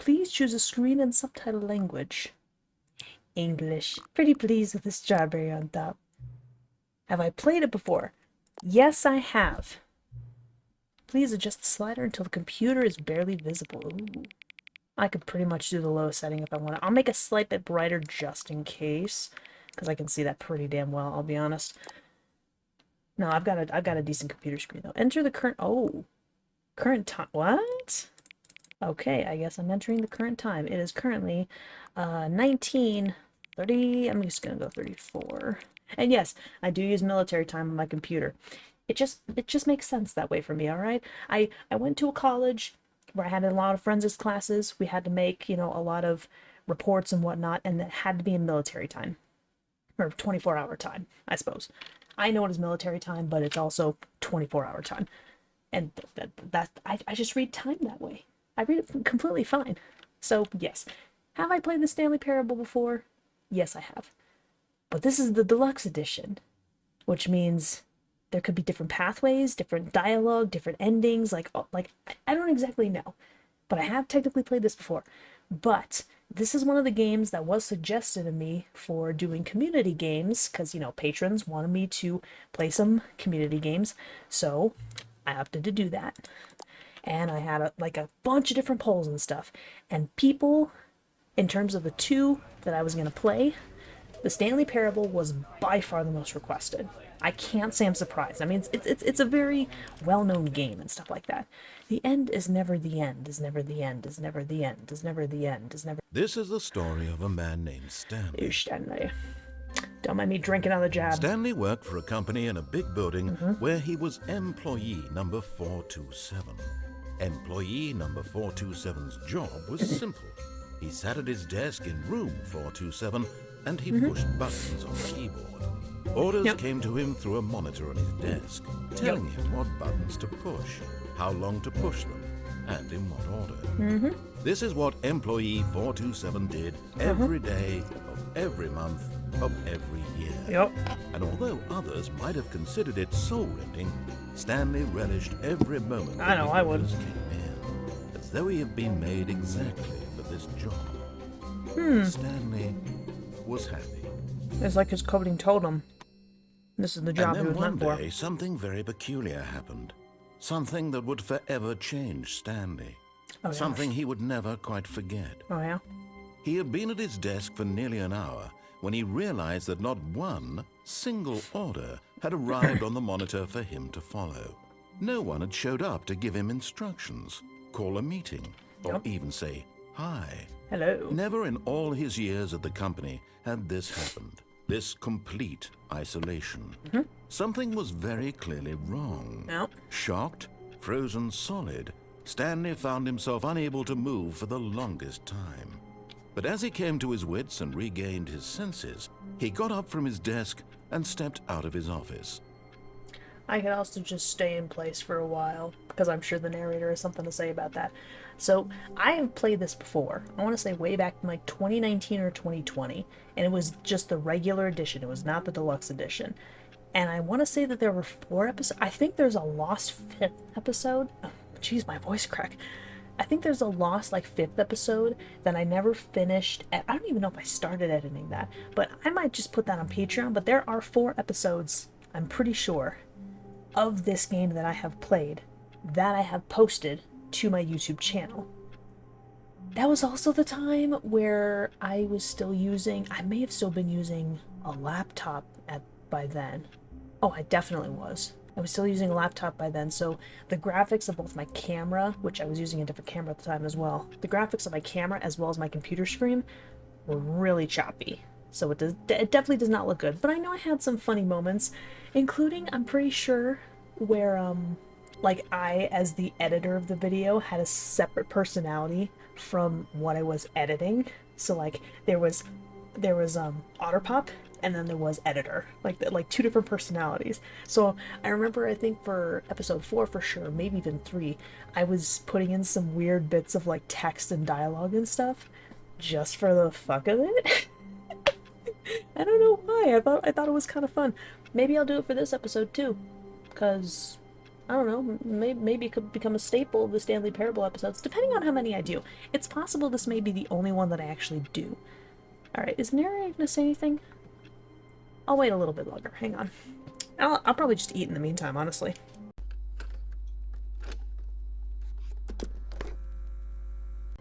Please choose a screen and subtitle language. English. Pretty pleased with the strawberry on top. Have I played it before? Yes, I have. Please adjust the slider until the computer is barely visible. Ooh. I could pretty much do the low setting if I want to. I'll make a slight bit brighter just in case, because I can see that pretty damn well, I'll be honest. No, I've got a decent computer screen though. Enter the current time. What? Okay, I guess I'm entering the current time. It is currently 19:30. I'm just gonna go 34. And yes, I do use military time on my computer. It just makes sense that way for me, all right? I went to a college where I had a lot of forensics classes. We had to make, a lot of reports and whatnot, and that had to be in military time. Or 24-hour time, I suppose. I know it is military time, but it's also 24-hour time. And I just read time that way. I read it completely fine. So, yes. Have I played the Stanley Parable before? Yes, I have. But this is the deluxe edition, which means there could be different pathways, different dialogue, different endings. Like I don't exactly know, but I have technically played this before. But this is one of the games that was suggested to me for doing community games because, patrons wanted me to play some community games. So I opted to do that. And I had a bunch of different polls and stuff. And people, in terms of the two that I was going to play, the Stanley Parable was by far the most requested. I can't say I'm surprised. I mean, it's a very well-known game and stuff like that. The end is never the end, is never the end, is never the end, is never the end, is never... This is the story of a man named Stanley. Ew, Stanley. Don't mind me drinking on the jab. Stanley worked for a company in a big building where he was employee number 427. Employee number 427's job was simple. He sat at his desk in room 427 and he pushed buttons on the keyboard. Orders came to him through a monitor on his desk, telling him what buttons to push, how long to push them, and in what order. This is what employee 427 did every day of every month of every year. And although others might have considered it soul-rending, Stanley relished every moment I know, I would. came in, as though he had been made exactly for this job. Stanley was happy. It's like his coding told him. This is the job he And was then one meant for. day, something very peculiar happened. Something that would forever change Stanley. Oh, Something he would never quite forget. Oh, yeah? He had been at his desk for nearly an hour when he realized that not one single order had arrived on the monitor for him to follow. No one had showed up to give him instructions, call a meeting, or even say hi. Hello. Never in all his years at the company had this happened. This complete isolation. Something was very clearly wrong. No. Shocked, frozen solid, Stanley found himself unable to move for the longest time. But as he came to his wits and regained his senses, he got up from his desk and stepped out of his office. I could also just stay in place for a while, because I'm sure the narrator has something to say about that. So, I have played this before. I want to say way back in 2019 or 2020, and it was just the regular edition. It was not the deluxe edition. And I want to say that there were 4 episodes. I think there's a lost 5th episode. Jeez, my voice crack. I think there's a lost 5th episode that I never finished. I don't even know if I started editing that, but I might just put that on Patreon. But there are 4 episodes, I'm pretty sure, of this game that I have played that I have posted to my YouTube channel. That was also the time where I was still using, I may have still been using a laptop by then. Oh, I definitely was. I was still using a laptop by then, so the graphics of both my camera, which I was using a different camera at the time as well, the graphics of my camera as well as my computer screen were really choppy. So it definitely does not look good. But I know I had some funny moments, including, I'm pretty sure, where I, as the editor of the video, had a separate personality from what I was editing. So there was Otterpop, and then there was editor, like 2 different personalities. So I remember, I think for episode 4 for sure, maybe even 3, I was putting in some weird bits of text and dialogue and stuff, just for the fuck of it. I don't know why. I thought it was kind of fun. Maybe I'll do it for this episode too, because I don't know, maybe it could become a staple of the Stanley Parable episodes, depending on how many I do. It's possible this may be the only one that I actually do. Alright, is narrator gonna say anything? I'll wait a little bit longer. Hang on. I'll probably just eat in the meantime, honestly.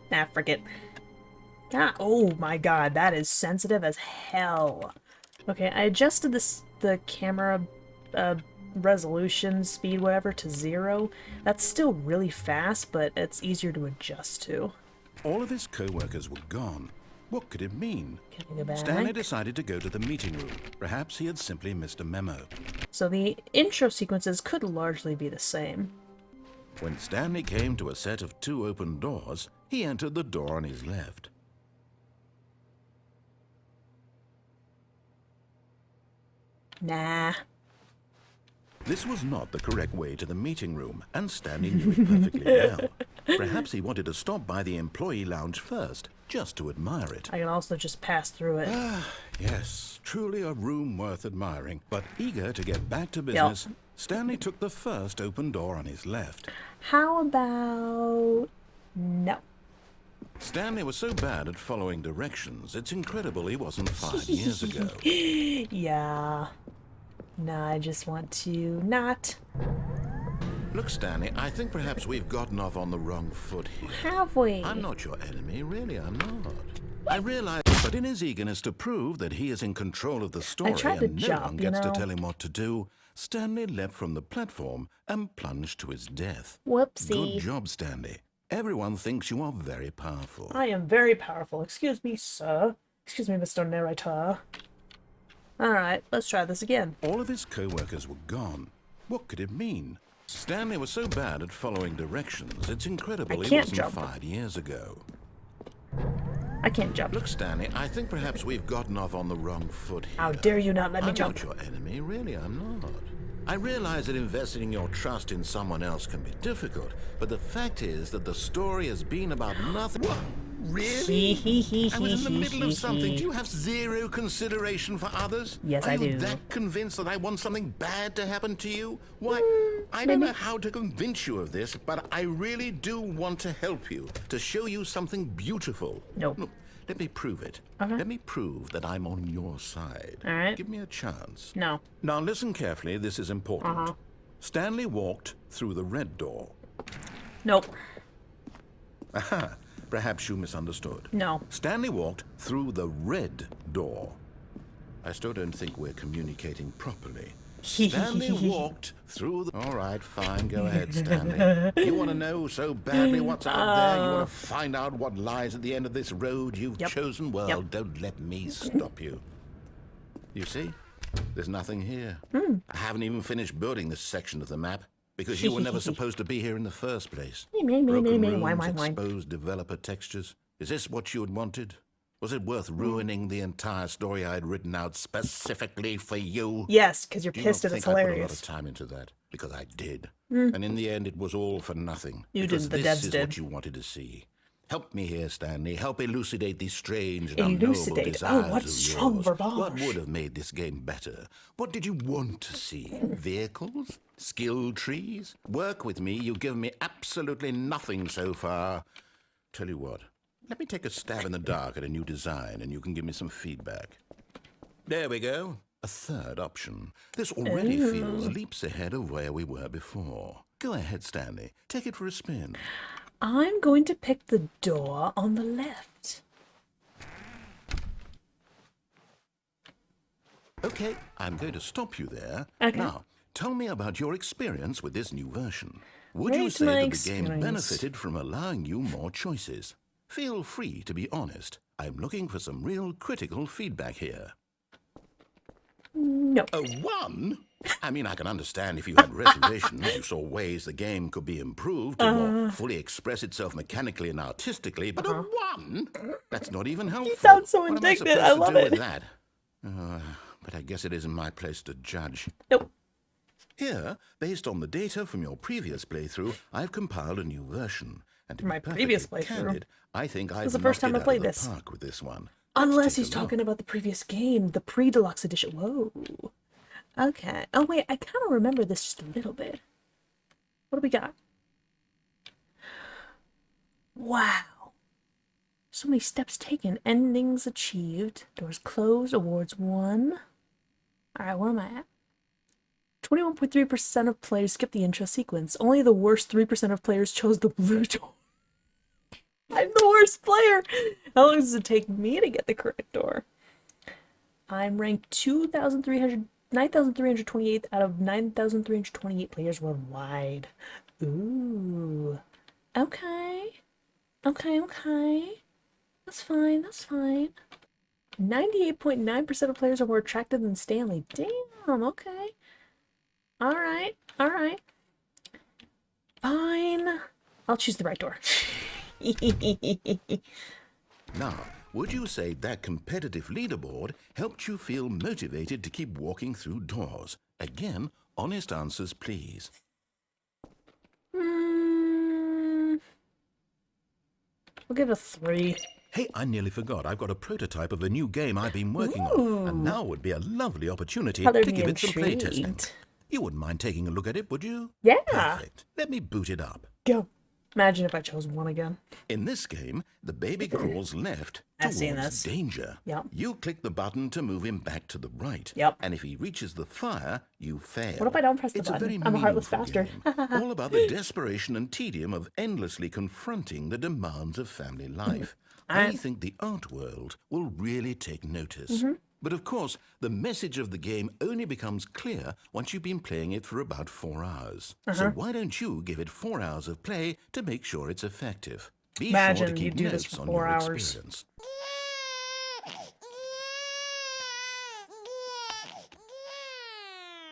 Nah, forget. God, oh my god, that is sensitive as hell. Okay, I adjusted the camera resolution, speed, whatever, to 0. That's still really fast, but it's easier to adjust to. All of his co-workers were gone. What could it mean? Can I go back? Stanley decided to go to the meeting room. Perhaps he had simply missed a memo. So the intro sequences could largely be the same. When Stanley came to a set of 2 open doors, he entered the door on his left. Nah. This was not the correct way to the meeting room, and Stanley knew it perfectly well. Perhaps he wanted to stop by the employee lounge first, just to admire it. I can also just pass through it. Yes, truly a room worth admiring. But eager to get back to business, Stanley took the first open door on his left. How about... no. Stanley was so bad at following directions, it's incredible he wasn't 5 years ago. Yeah. No, I just want to not. Look, Stanley, I think perhaps we've gotten off on the wrong foot here. Have we? I'm not your enemy, really, I'm not. I realize, but in his eagerness to prove that he is in control of the story and no one gets to tell him what to do, Stanley leapt from the platform and plunged to his death. Whoopsie. Good job, Stanley. Everyone thinks you are very powerful. I am very powerful. Excuse me, sir. Excuse me, Mr. Narrator. Alright, let's try this again. All of his co-workers were gone. What could it mean? Stanley was so bad at following directions, it's incredible he wasn't 5 years ago. I can't jump. Look, Stanley, I think perhaps we've gotten off on the wrong foot here. How dare you not let me jump? I'm not your enemy, really, I'm not. I realize that investing your trust in someone else can be difficult, but the fact is that the story has been about nothing. What? Really? I was in the middle of something. Do you have 0 consideration for others? Yes, I do. Are you that convinced that I want something bad to happen to you? Why, I don't know how to convince you of this, but I really do want to help you, to show you something beautiful. Nope. Look, let me prove it. Okay. Let me prove that I'm on your side. All right. Give me a chance. No. Now listen carefully, this is important. Stanley walked through the red door. Nope. Aha, perhaps you misunderstood. No. Stanley walked through the red door. I still don't think we're communicating properly. Stanley walked through the... All right, fine, go ahead, Stanley. You want to know so badly what's out there? You want to find out what lies at the end of this road you've chosen? Well, don't let me stop you. You see? There's nothing here. I haven't even finished building this section of the map because you were never supposed to be here in the first place. Broken rooms, exposed developer textures. Is this what you had wanted? Was it worth ruining the entire story I had written out specifically for you? Yes, because you're pissed and it's hilarious. I put a lot of time into that because I did. And in the end, it was all for nothing. You because did, the devs this is did. what you wanted to see. Help me here, Stanley. Help elucidate these strange and unknowable desires what of strong yours. verbiage. What would have made this game better? What did you want to see? Vehicles? Skill trees? Work with me. You've given me absolutely nothing so far. Tell you what. Let me take a stab in the dark at a new design, and you can give me some feedback. There we go. A third option. This already feels leaps ahead of where we were before. Go ahead, Stanley. Take it for a spin. I'm going to pick the door on the left. Okay, I'm going to stop you there. Okay. Now, tell me about your experience with this new version. Would you say that the game benefited from allowing you more choices? Feel free to be honest. I'm looking for some real critical feedback here. No. A 1? I mean, I can understand if you had reservations, you saw ways the game could be improved to more fully express itself mechanically and artistically, but a 1? That's not even helpful. You sound so what indignant. Am I I love supposed to do it. with that? But I guess it isn't my place to judge. Nope. Here, based on the data from your previous playthrough, I've compiled a new version. And to My be previous perfectly playthrough? candid, I think I've the first knocked time I it out played of the this. park with this one. Unless Let's take he's a look. talking about the previous game, the pre-deluxe edition. Whoa. Okay. Oh, wait, I kind of remember this just a little bit. What do we got? Wow. So many steps taken. Endings achieved. Doors closed. Awards won. Alright, where am I at? 21.3% of players skipped the intro sequence. Only the worst 3% of players chose the blue door. I'm the worst player! How long does it take me to get the correct door? I'm ranked 9,328 out of 9,328 players worldwide. Ooh. Okay. Okay. That's fine, that's fine. 98.9% of players are more attractive than Stanley. Damn, okay. Alright. Fine. I'll choose the right door. Now, would you say that competitive leaderboard helped you feel motivated to keep walking through doors? Again, honest answers, please. We'll give it a 3. Hey, I nearly forgot. I've got a prototype of a new game I've been working on, and now would be a lovely opportunity to give it some playtesting. You wouldn't mind taking a look at it, would you? Yeah. Perfect. Let me boot it up. Go. Imagine if I chose 1 again. In this game, the baby crawls left towards danger. Yep. You click the button to move him back to the right. Yep. And if he reaches the fire, you fail. What if I don't press the button? I'm a heartless bastard. All about the desperation and tedium of endlessly confronting the demands of family life. I think the art world will really take notice. But of course, the message of the game only becomes clear once you've been playing it for about 4 hours. So why don't you give it 4 hours of play to make sure it's effective? Be sure to keep notes on your experience.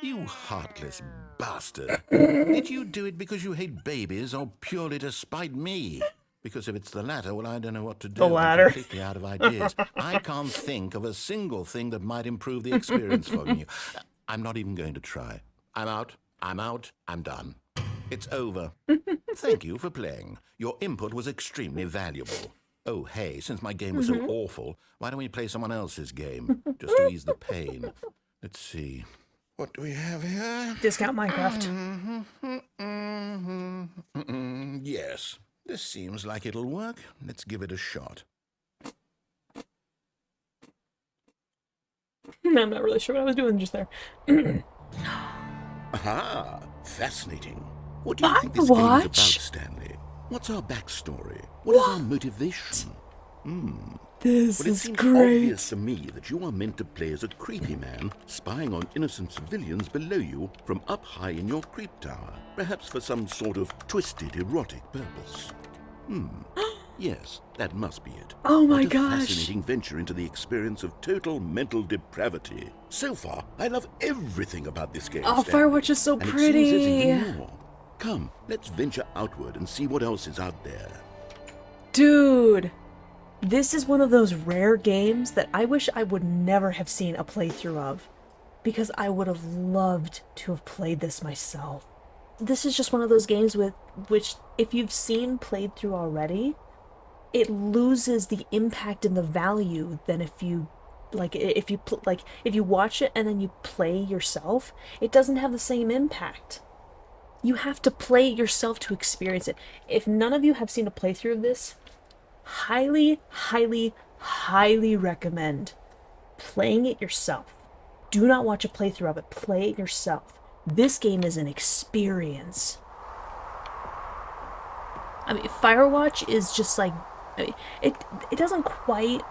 You heartless bastard. Did you do it because you hate babies or purely to spite me? Because if it's the latter, well, I don't know what to do. The latter. I'm completely out of ideas. I can't think of a single thing that might improve the experience for you. I'm not even going to try. I'm out. I'm done. It's over. Thank you for playing. Your input was extremely valuable. Oh, hey, since my game was so awful, why don't we play someone else's game? Just to ease the pain. Let's see. What do we have here? Discount Minecraft. Yes. This seems like it'll work. Let's give it a shot. I'm not really sure what I was doing just there. Aha! Fascinating. What do you think this game is about, Stanley? What's our backstory? What is our motivation? This Well, it seems obvious to me that you are meant to play as a creepy man spying on innocent civilians below you from up high in your creep tower, perhaps for some sort of twisted erotic purpose. Yes, that must be it. Oh my What a gosh. fascinating venture into the experience of total mental depravity. So far, I love everything about this game. Oh, Stanley. Firewatch is so And pretty. it seems there's even more. Come, let's venture outward and see what else is out there. Dude, this is one of those rare games that I wish I would never have seen a playthrough of, because I would have loved to have played this myself. This is just one of those games with which, if you've seen played through already, it loses the impact and the value than if you if you watch it and then you play yourself. It doesn't have the same impact. You have to play it yourself to experience it. If none of you have seen a playthrough of this, highly recommend playing it yourself. Do not watch a playthrough of it. Play it yourself. This game is an experience. I mean, Firewatch is just like, it doesn't quite,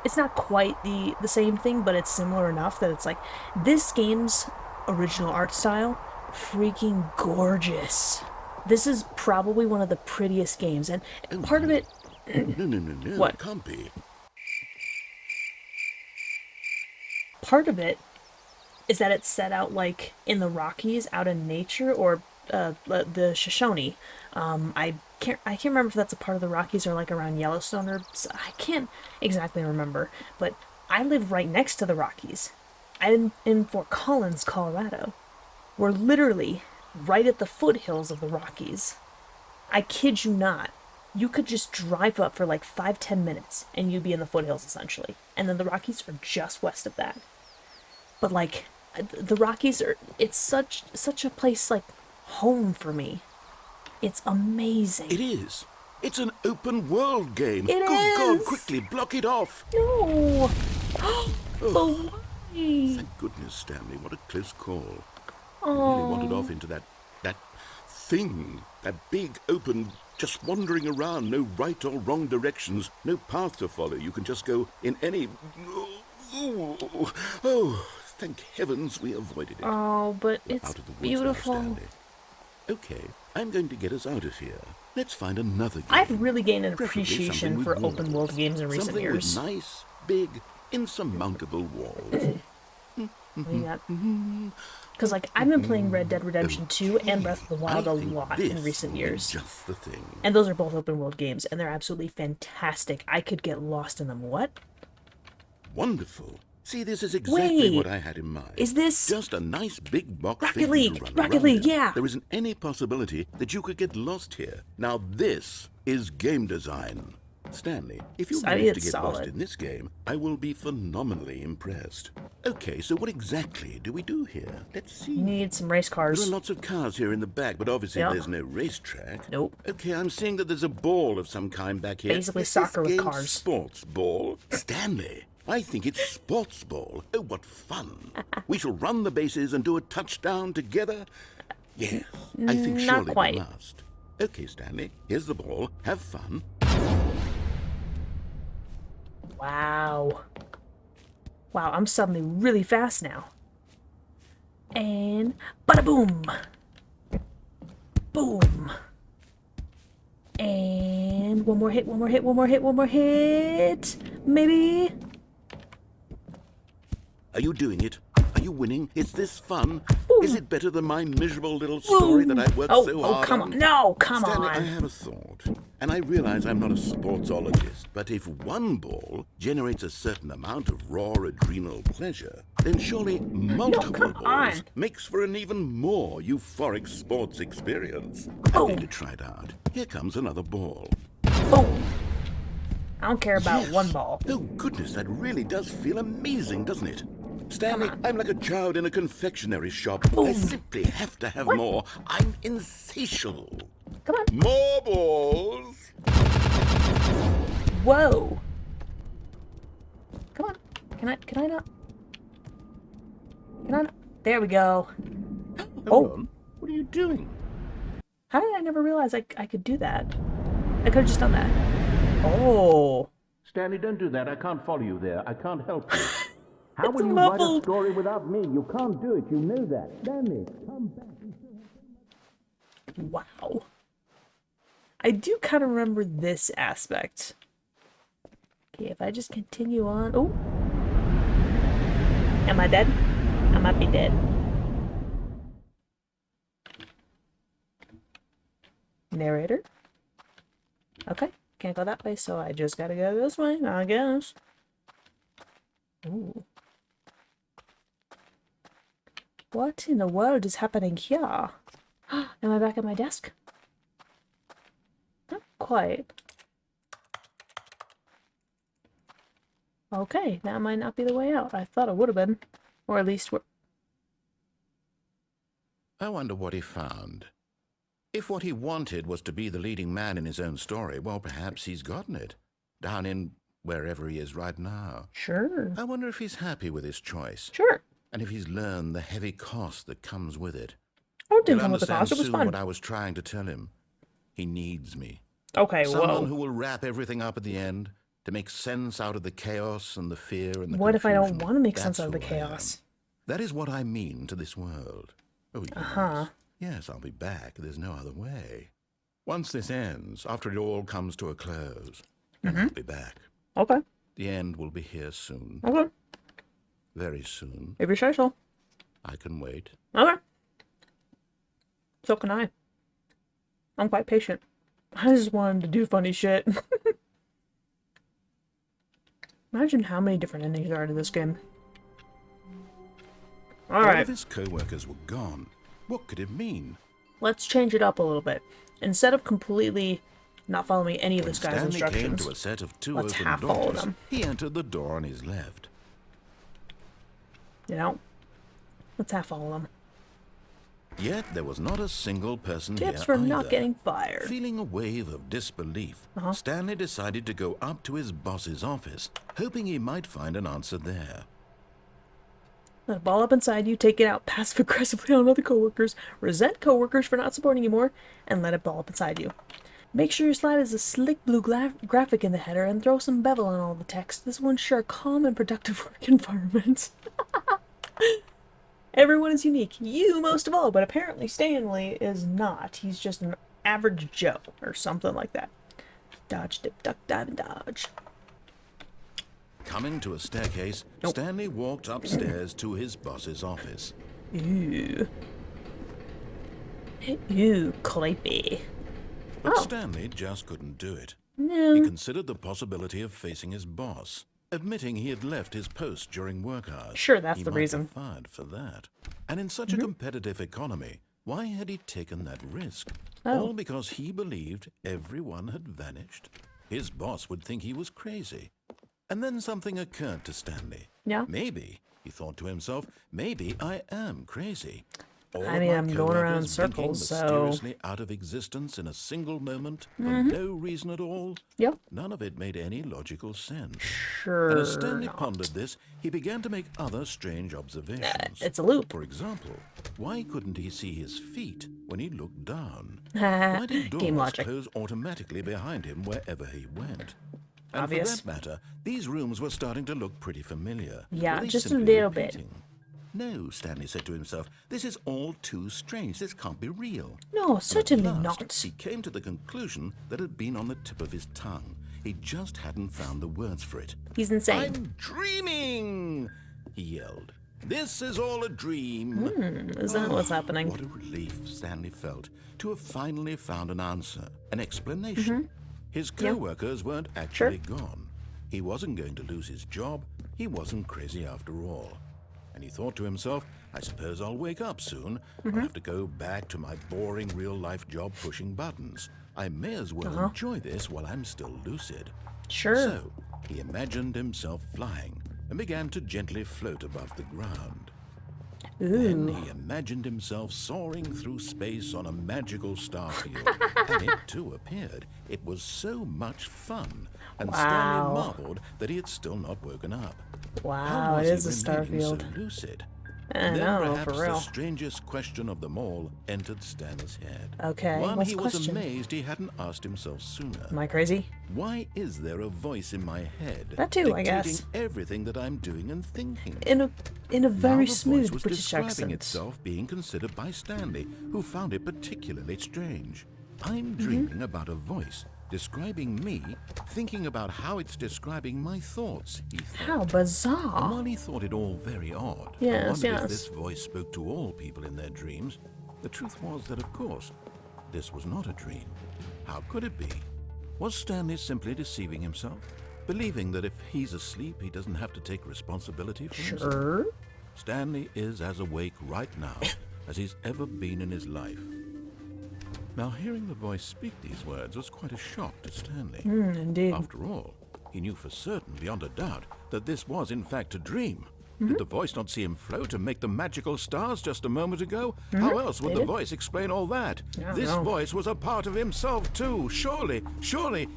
it's not quite the same thing, but it's similar enough that it's like, this game's original art style, freaking gorgeous. This is probably one of the prettiest games, and part of it... No, What? it can't be. Part of it is that it's set out like in the Rockies, out in nature, or the Shoshone. I can't remember if that's a part of the Rockies or like around Yellowstone, or I can't exactly remember. But I live right next to the Rockies. I'm in Fort Collins, Colorado. We're literally right at the foothills of the Rockies. I kid you not. You could just drive up for like 5-10 minutes and you'd be in the foothills essentially. And then the Rockies are just west of that. But like, the Rockies are, it's such a place like home for me. It's amazing. It is. It's an open world game. It Good God, is. quickly block it off. No. But Oh, why? thank goodness, Stanley. What a close call. You really wandered Oh. off into that thing. That big, open, just wandering around. No right or wrong directions. No path to follow. You can just go in any... Oh, thank heavens we avoided it. Oh, but We're it's out of the woods beautiful. now, Stanley. Okay, I'm going to get us out of here. Let's find another game. I've really gained an Preferably appreciation something for with open world walls. games in recent Something years. with nice, big, insurmountable walls. Because, like, I've been playing Red Dead Redemption 2 and Breath of the Wild I a think lot this in recent will be years. just the thing. And those are both open world games, and they're absolutely fantastic. I could get lost in them. What? Wonderful. See, this is exactly Wait, what I had in mind. is this just a nice big box Rocket for you League? to run Rocket around League, in. yeah. There isn't any possibility that you could get lost here. Now this is game design. Stanley, if you I mean, manage to it's get solid. lost in this game, I will be phenomenally impressed. Okay, so what exactly do we do here? Let's see. You need some race There are cars. lots of cars here in the back, but obviously Yeah. there's no racetrack. Nope. Okay, I'm seeing that there's a ball of some kind back here. Basically Is soccer this with game cars. Sports ball? Stanley, I think it's sports ball. Oh, what fun. We shall run the bases and do a touchdown together. Yes, I think Not surely quite. we must. Okay, Stanley, here's the ball. Have fun. Wow. Wow, I'm suddenly really fast now. And bada boom. Boom. And one more hit, one more hit, one more hit, one more hit. Maybe. Are you doing it? Are you winning? Is this fun? Boom. Is it better than my miserable little story that I worked so hard come on? on. No, come Stanley, I on. have a thought, and I realize I'm not a sportsologist, but if one ball generates a certain amount of raw adrenal pleasure, then surely multiple come balls on. makes for an even more euphoric sports experience. I'm going to try it out. Here comes another ball. Boom. I don't care about Yes. one ball. Oh, goodness, that really does feel amazing, doesn't it? Stanley, I'm like a child in a confectionery shop. I simply have to have more. I'm insatiable. Come on. More balls. Whoa. Come on. Can I not? Can I not? There we go. Hold on. What are you doing? How did I never realize I could do that? I could have just done that. Oh. Stanley, don't do that. I can't follow you there. I can't help you. How It's will you write a muffled. story without me? You can't do it. You know that. Stanley, come back. Wow. I do kind of remember this aspect. Okay, if I just continue on... Oh! Am I dead? I might be dead. Narrator? Okay, can't go that way, so I just gotta go this way, I guess. Ooh. What in the world is happening here? Am I back at my desk? Not quite. Okay, that might not be the way out. I thought it would have been. Or at least we're... I wonder what he found. If what he wanted was to be the leading man in his own story, well, perhaps he's gotten it. Down in wherever he is right now. Sure. I wonder if he's happy with his choice. Sure. And if he's learned the heavy cost that comes with it. Oh, it didn't He'll come with the understand cost. It was soon fun. what I was trying to tell him. He needs me. Okay, Someone whoa. who will wrap everything up at the end to make sense out of the chaos and the fear and the What if I don't confusion. want to make That's sense out of the who I am. chaos? That is what I mean to this world. Oh, yes. Uh-huh. Yes, I'll be back. There's no other way. Once this ends, after it all comes to a close, then I'll be back. Okay. The end will be here soon. Okay. Very soon. If you say so. I can wait. Okay. So can I. I'm quite patient. I just wanted to do funny shit. Imagine how many different endings there are to this game. All Alright, of his co-workers were gone. What could it mean? let's change it up a little bit. Instead of completely not following any of When this guy's Stanley came instructions, to a set of two let's open half follow doors, them. he entered the door on his left. you know, let's half follow them. Yet there was not a single person Tips here for either. not getting fired. Feeling a wave of disbelief, Stanley decided to go up to his boss's office, hoping he might find an answer there. Let it ball up inside you, take it out passive-aggressively on other coworkers, resent coworkers for not supporting you more, and let it ball up inside you. Make sure your slide has a slick blue graphic in the header and throw some bevel on all the text. This will ensure a calm and productive work environment. Everyone is unique, you most of all, but apparently Stanley is not. He's just an average Joe, or something like that. Dodge, dip, duck, dive, and dodge. Coming to a staircase, Stanley walked upstairs to his boss's office. Ooh. Ooh, creepy. But Stanley just couldn't do it. No. He considered the possibility of facing his boss, admitting he had left his post during work hours. Sure, that's he the might reason. Be fired for that. And in such a competitive economy, why had he taken that risk? All because he believed everyone had vanished. His boss would think he was crazy. And then something occurred to Stanley. Yeah. Maybe, he thought to himself, maybe I am crazy. All I of mean, my I'm going around in coworkers blinking circles, so... mysteriously out of existence in a single moment for no reason at all. Yep. None of it made any logical sense. Sure And as Stanley not. pondered this, he began to make other strange observations. It's a loop. For example, why couldn't he see his feet when he looked down? Why did Game doors logic. close automatically behind him wherever he went? And Obvious. for that matter, these rooms were starting to look pretty familiar. Yeah, Were they just a simply little bit. repeating? No, Stanley said to himself, this is all too strange. This can't be real. No, certainly At last, not. He came to the conclusion that had been on the tip of his tongue. He just hadn't found the words for it. He's insane. I'm dreaming, he yelled. This is all a dream. Is that what's happening? What a relief Stanley felt to have finally found an answer, an explanation. His co-workers weren't actually gone. He wasn't going to lose his job. He wasn't crazy after all. And he thought to himself, I suppose I'll wake up soon. I'll have to go back to my boring real-life job pushing buttons. I may as well enjoy this while I'm still lucid. Sure. So, he imagined himself flying and began to gently float above the ground. Then he imagined himself soaring through space on a magical star field, and it too appeared. It was so much fun, and Stanley marveled that he had still not woken up. How Wow, it was he is a star remaining field. so lucid? I Then know, perhaps for the real. strangest question of them all entered Stanley's head. Okay, One what's he the was question? amazed he hadn't asked himself sooner. Am I crazy? Why is there a voice in my head That too, I dictating guess. everything that I'm doing and thinking? In a Now very the smooth voice was British describing accent. itself being considered by Stanley, who found it particularly strange. I'm Mm-hmm. dreaming about a voice describing me, thinking about how it's describing my thoughts, he thought. How And bizarre. while he thought it all very odd, Yes, and wondered yes. if this voice spoke to all people in their dreams, the truth was that, of course, this was not a dream. How could it be? Was Stanley simply deceiving himself, believing that if he's asleep, he doesn't have to take responsibility for himself? Sure. Stanley is as awake right now as he's ever been in his life. Now, hearing the voice speak these words was quite a shock to Stanley. Indeed. After all, he knew for certain, beyond a doubt, that this was in fact a dream. Did the voice not see him float and make the magical stars just a moment ago? How else would Did the it? voice explain all that? I don't This know. voice was a part of himself too. Surely,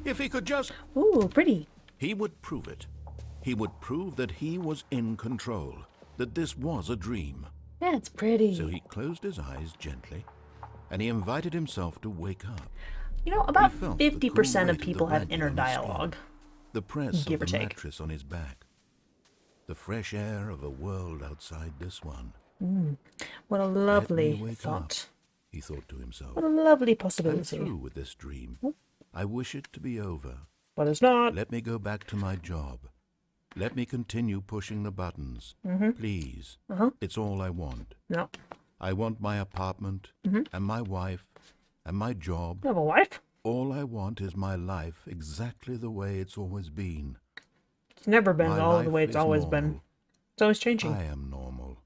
if he could just... Ooh, pretty. He would prove it. He would prove that he was in control, that this was a dream. That's pretty. So he closed his eyes gently, and he invited himself to wake up. You know, about He felt the 50% cool of weight of people the have blanket inner on his skin. dialogue. The press Give of or the take. mattress on his back. The fresh air of a world outside this one. What a Let me lovely wake thought. up, he thought to himself. What a lovely I'm possibility. through with this dream. I wish it to be over. But it's not. Let me go back to my job. Let me continue pushing the buttons. Please. It's all I want. No. I want my apartment, and my wife, and my job. You have a wife? All I want is my life exactly the way it's always been. It's never been My all the life way it's is always been. normal. It's always changing. I am normal.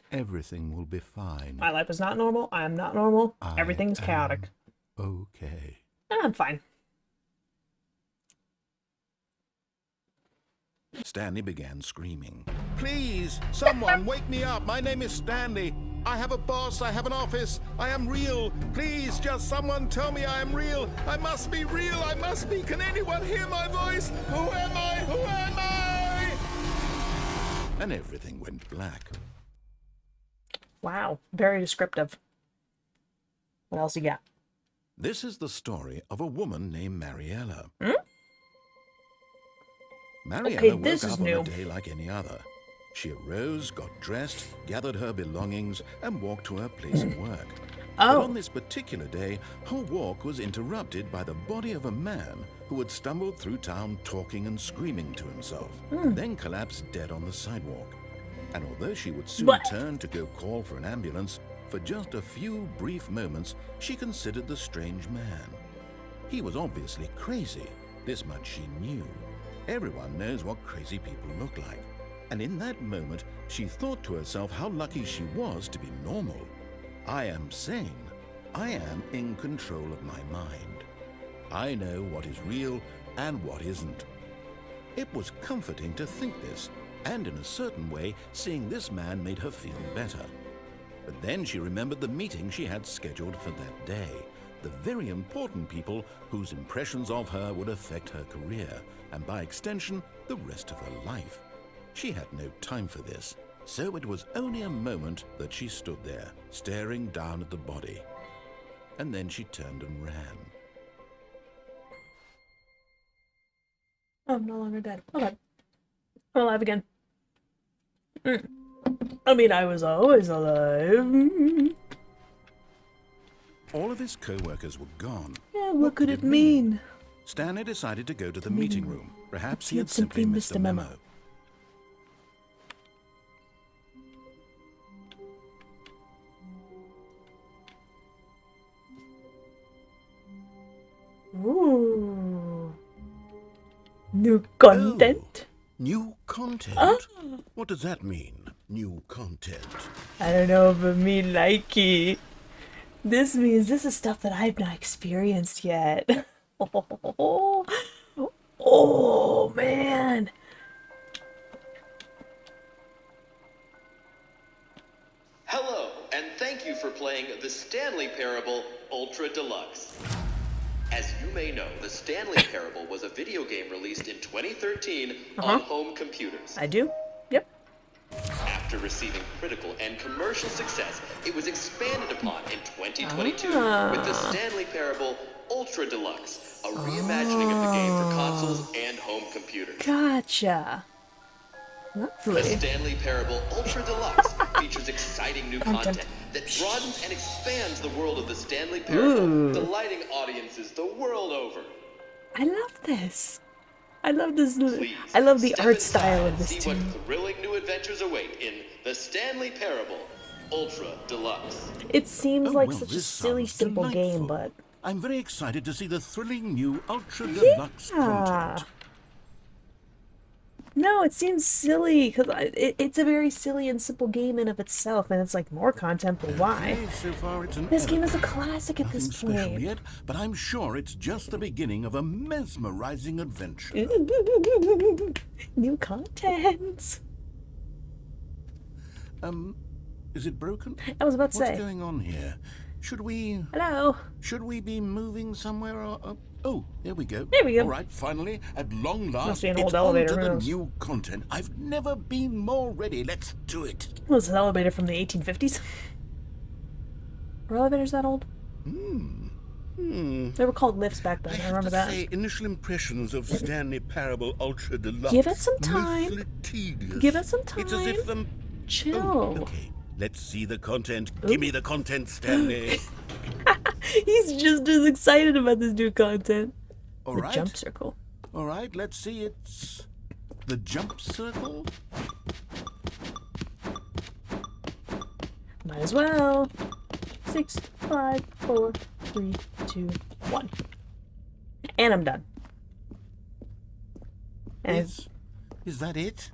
Everything will be fine. My life is not normal. I am not normal. I Everything's chaotic. Okay. I'm fine. Stanley began screaming. Please, someone wake me up. My name is Stanley. I have a boss. I have an office. I am real. Please, just someone tell me I am real. I must be real. I must be. Can anyone hear my voice? Who am I? Who am I? And everything went black. Wow, very descriptive. What else you got? This is the story of a woman named Mariella. Mariella Okay, woke this up is on new. a day like any other. She arose, got dressed, gathered her belongings, and walked to her place of work. But Oh, on this particular day, her walk was interrupted by the body of a man who had stumbled through town talking and screaming to himself, then collapsed dead on the sidewalk. And although she would soon What? turn to go call for an ambulance, for just a few brief moments, she considered the strange man. He was obviously crazy. This much she knew. Everyone knows what crazy people look like. And in that moment, she thought to herself how lucky she was to be normal. I am sane. I am in control of my mind. I know what is real and what isn't. It was comforting to think this, and in a certain way, seeing this man made her feel better. But then she remembered the meeting she had scheduled for that day, the very important people whose impressions of her would affect her career, and by extension, the rest of her life. She had no time for this, so it was only a moment that she stood there, staring down at the body. And then she turned and ran. oh, I'm no longer dead. Hold on. I'm alive again. I mean, I was always alive. All of his co-workers were gone. Yeah, what could it mean? Stanley decided to go to the meeting room. Perhaps he He had simply missed a memo. Ooh. New content? New content? Ah. What does that mean, new content? I don't know if it mean likey. This means this is stuff that I've not experienced yet. Oh man. Hello, and thank you for playing the Stanley Parable Ultra Deluxe. As you may know, the Stanley Parable was a video game released in 2013 on home computers. I do? Yep. After receiving critical and commercial success, it was expanded upon in 2022 with the Stanley Parable Ultra Deluxe, a reimagining of the game for consoles and home computers. Gotcha. The Lovely. Stanley Parable Ultra Deluxe features exciting new content that broadens and expands the world of the Stanley Parable, delighting audiences the world over. I love this. I love this. Please, I love the step art inside style of and this see too. what thrilling new adventures await in the Stanley Parable Ultra Deluxe. It seems Oh, like well, such a this silly, sounds simple game, delightful. but I'm very excited to see the thrilling new Ultra Deluxe content. no, it seems silly because it's a very silly and simple game in of itself, and it's like more content, but why? Okay, so far it's an This game is a elephant. classic at Nothing this special point. yet, but I'm sure it's just the beginning of a mesmerizing adventure. New content. Is it broken? I was about to What's say. going on here? Should we Hello. be moving somewhere? Or, oh, there we go. There we go. All right, finally, at long last, Must be an it's old elevator, on who to the knows? new content. I've never been more ready. Let's do it. Was this elevator from the 1850s? Were elevators that old? They were called lifts back then. I remember that. Say, initial impressions of Stanley Parable Ultra Deluxe. Give it some time. Mostly tedious. Give it some It's as if time. the... Chill. Oh, okay. Let's see the content. Give me the content, Stanley. He's just as excited about this new content. All The right. jump circle. All right, let's see. It's the jump circle. Might as well. 6, 5, 4, 3, 2, 1. And I'm done. And Is that it?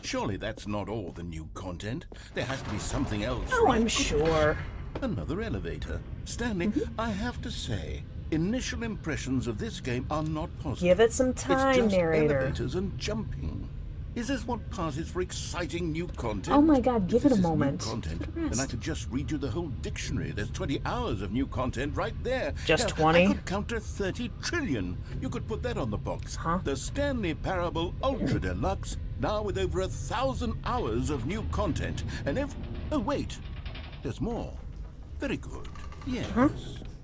Surely that's not all the new content. There has to be something else. oh, right? I'm sure. Another elevator. Stanley, I have to say, initial impressions of this game are not positive. Give it some It's time, just narrator. elevators and jumping. Is this what passes for exciting new content? Oh my god, give If it a this is moment. New content, Rest. then I could just read you the whole dictionary. There's 20 hours of new content right there. Just Hell, 20? I could count to 30 trillion. You could put that on the box. Huh? The Stanley Parable Ultra Deluxe, now with over 1,000 hours of new content. And oh wait, there's more. Very good. Yes. Huh?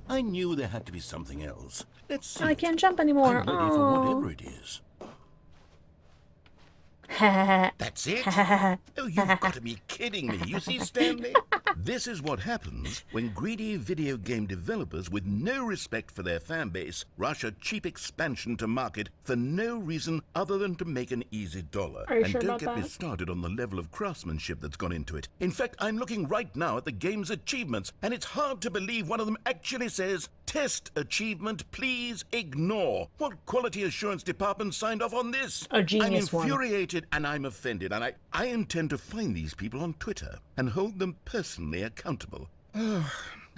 I knew there had to be something else. Let's see. I can't jump anymore. I'm ready for whatever it is. That's it? Oh, you've got to be kidding me. You see, Stanley? This is what happens when greedy video game developers with no respect for their fan base rush a cheap expansion to market for no reason other than to make an easy dollar. Are you And sure don't about get me that? started on the level of craftsmanship that's gone into it. In fact, I'm looking right now at the game's achievements, and it's hard to believe one of them actually says, "Test achievement, please ignore." What quality assurance department signed off on this? A genius I'm one. infuriated and I'm offended, and I intend to find these people on Twitter and hold them personally accountable.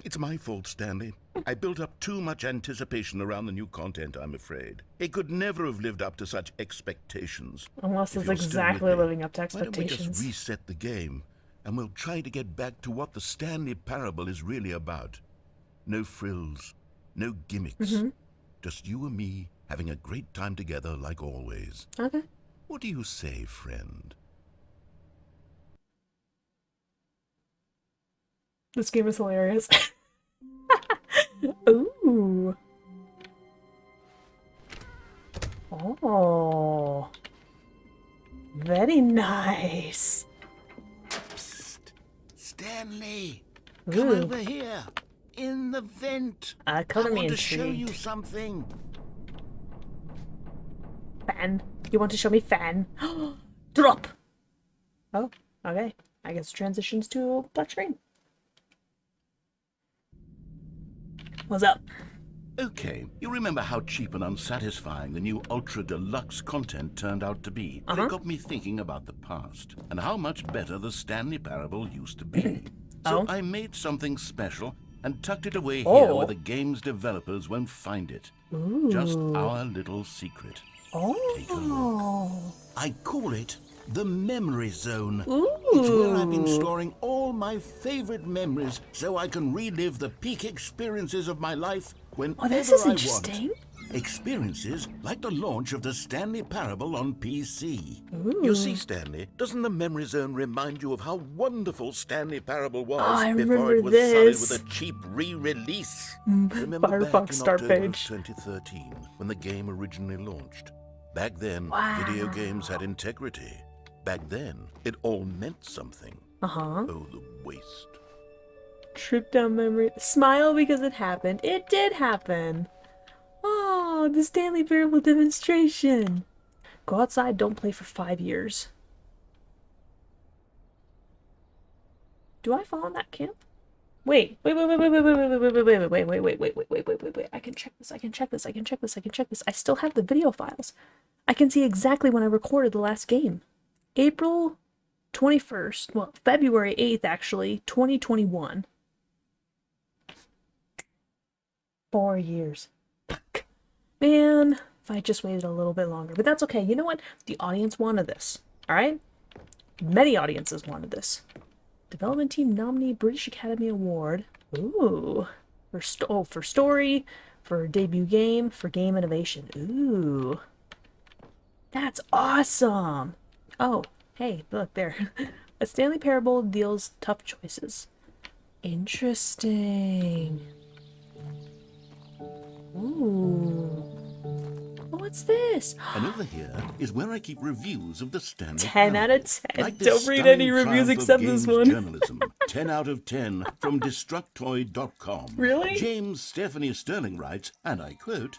It's my fault, Stanley. I built up too much anticipation around the new content, I'm afraid. It could never have lived up to such expectations. Unless If it's you're still exactly with me, living up to why don't we expectations. just reset the game, and we'll try to get back to what the Stanley Parable is really about. No frills, no gimmicks. Just you and me having a great time together like always. Okay. What do you say, friend? This game is hilarious. Ooh. Oh. Very nice. Psst. Stanley, Ooh. come over here. In the vent. Color I me want to show intrigued. you something. Fan. You want to show me fan? Drop. Oh, okay. I guess transitions to touchscreen. What's up? Okay, you remember how cheap and unsatisfying the new Ultra Deluxe content turned out to be? But it got me thinking about the past and how much better the Stanley Parable used to be. So I made something special and tucked it away here where the game's developers won't find it. Ooh. Just our little secret. Take a look. I call it the Memory Zone. It's where I've been storing all my favorite memories so I can relive the peak experiences of my life whenever this is I interesting. want. Experiences like the launch of the Stanley Parable on PC. You see, Stanley, doesn't the Memory Zone remind you of how wonderful Stanley Parable was I before remember it was this. solid with a cheap re-release? Remember back Firefox in start October page. of 2013 when the game originally launched? Back then, Wow. video games had integrity. Back then, it all meant something. Uh-huh. Oh, the waste. Trip down memory. Smile because it happened. It did happen. Oh, the Stanley Parable demonstration. Go outside, don't play for 5 years. Do I fall in that camp? Wait. I can check this. I still have the video files. I can see exactly when I recorded the last game. April 21st, well, February 8th, actually, 2021. 4 years. Fuck. Man, if I just waited a little bit longer. But that's okay. You know what? The audience wanted this. Alright? Many audiences wanted this. Development Team nominee British Academy Award. Ooh. For story, for debut game, for game innovation. Ooh. That's awesome! Oh, hey, look there. A Stanley Parable deals tough choices. Interesting. Ooh. What's this? And over here is where I keep reviews of the Stanley 10 out of 10. Like the Don't read stunning any reviews triumph of except this games one. Journalism. 10 out of 10 from Destructoid.com. Really? James Stephanie Sterling writes, and I quote,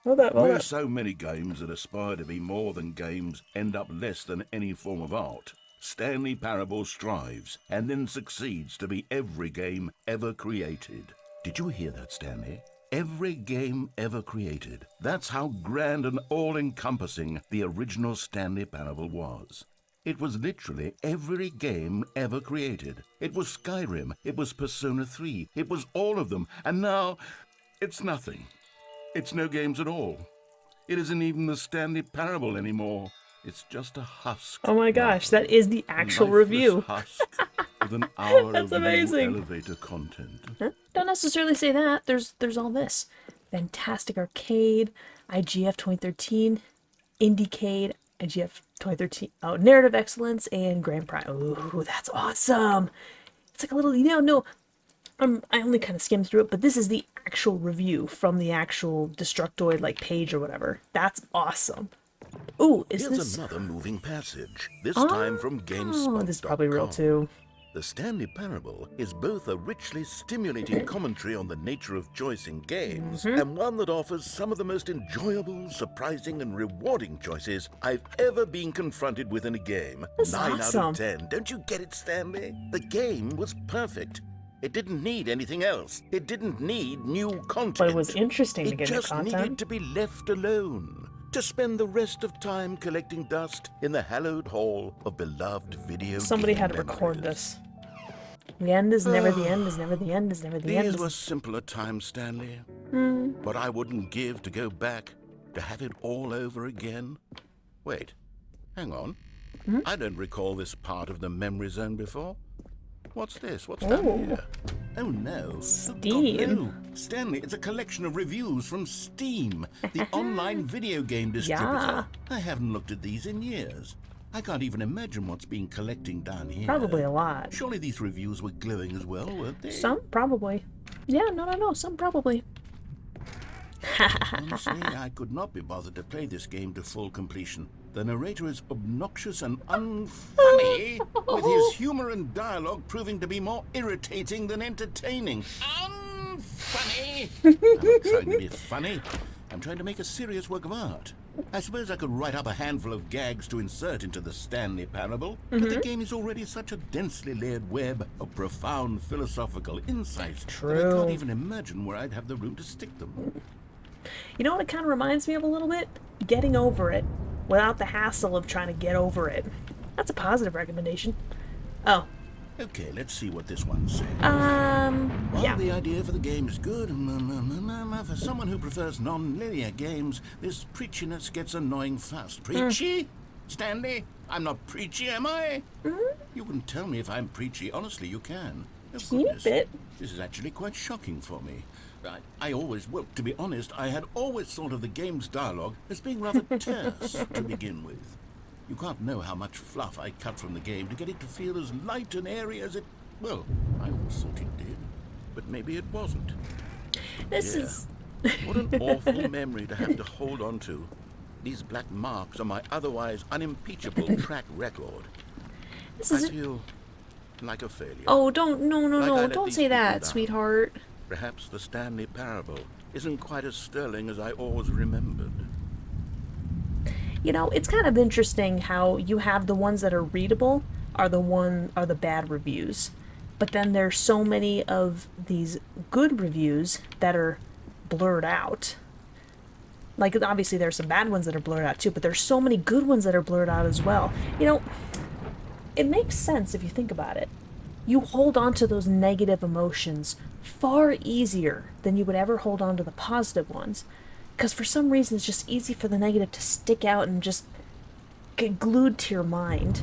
Hold up. "Where so many games that aspire to be more than games end up less than any form of art, Stanley Parable strives and then succeeds to be every game ever created." Did you hear that, Stanley? Every game ever created. That's how grand and all-encompassing the original Stanley Parable was. It was literally every game ever created. It was Skyrim, it was Persona 3, it was all of them, and now it's nothing. It's no games at all. It isn't even the Stanley Parable anymore. It's just a husk. Oh my gosh, now. that is the A actual lifeless review. husk with an hour That's of new amazing. elevator content. Huh? Don't necessarily say that. There's all this. Fantastic Arcade, IGF 2013, Indiecade, IGF 2013. Oh, Narrative Excellence, and Grand Prix. Ooh, that's awesome. It's like a little, no, I only kind of skimmed through it, but this is the actual review from the actual Destructoid like page or whatever. That's awesome. Ooh, is Here's this? another moving passage, this Oh, time from GameSpot.com. this is probably real too. The Stanley Parable is both a richly stimulating commentary on the nature of choice in games and one that offers some of the most enjoyable, surprising, and rewarding choices I've ever been confronted with in a game. That's 9 awesome. out of 10. Don't you get it, Stanley? The game was perfect. It didn't need anything else. It didn't need new content. But it was interesting to It get new just content. needed to be left alone. To spend the rest of time collecting dust in the hallowed hall of beloved video Somebody game had to record memories. this. The end is never the end, is never the end, is never the end. These were simpler times, Stanley. But I wouldn't give to go back to have it all over again. Wait, hang on. I don't recall this part of the memory zone before. What's this? What's down Ooh. here? Oh no. Steam. Good God, no. Stanley, it's a collection of reviews from Steam, the online video game distributor. Yeah. I haven't looked at these in years. I can't even imagine what's been collecting down here. Probably a lot. Surely these reviews were glowing as well, weren't they? Some probably. Yeah, no, some probably. Honestly, I could not be bothered to play this game to full completion. The narrator is obnoxious and unfunny, with his humor and dialogue proving to be more irritating than entertaining. Unfunny! I'm not trying to be funny. I'm trying to make a serious work of art. I suppose I could write up a handful of gags to insert into the Stanley Parable, but the game is already such a densely layered web of profound philosophical insights that I True. can't even imagine where I'd have the room to stick them. You know what it kind of reminds me of a little bit? Getting over it without the hassle of trying to get over it. That's a positive recommendation. Oh, Okay, let's see what this one says. While yeah. the idea for the game is good, for someone who prefers non-linear games, this preachiness gets annoying fast. Preachy? Stanley? I'm not preachy, am I? You can tell me if I'm preachy. Honestly, you can. Oh, Teeny goodness. bit. This is actually quite shocking for me. Well, to be honest, I had always thought of the game's dialogue as being rather terse to begin with. You can't know how much fluff I cut from the game to get it to feel as light and airy as it... Well, I always thought it did. But maybe it wasn't. This Yeah. is... What an awful memory to have to hold on to. These black marks on my otherwise unimpeachable track record. This I is... feel like a failure. Oh, don't... No, Like I let don't these say people that, down. sweetheart. Perhaps the Stanley Parable isn't quite as sterling as I always remembered. You know, it's kind of interesting how you have the ones that are readable are the bad reviews. But then there's so many of these good reviews that are blurred out. Like, obviously there's some bad ones that are blurred out too, but there's so many good ones that are blurred out as well. You know, it makes sense if you think about it. You hold on to those negative emotions far easier than you would ever hold on to the positive ones. Because for some reason it's just easy for the negative to stick out and just get glued to your mind.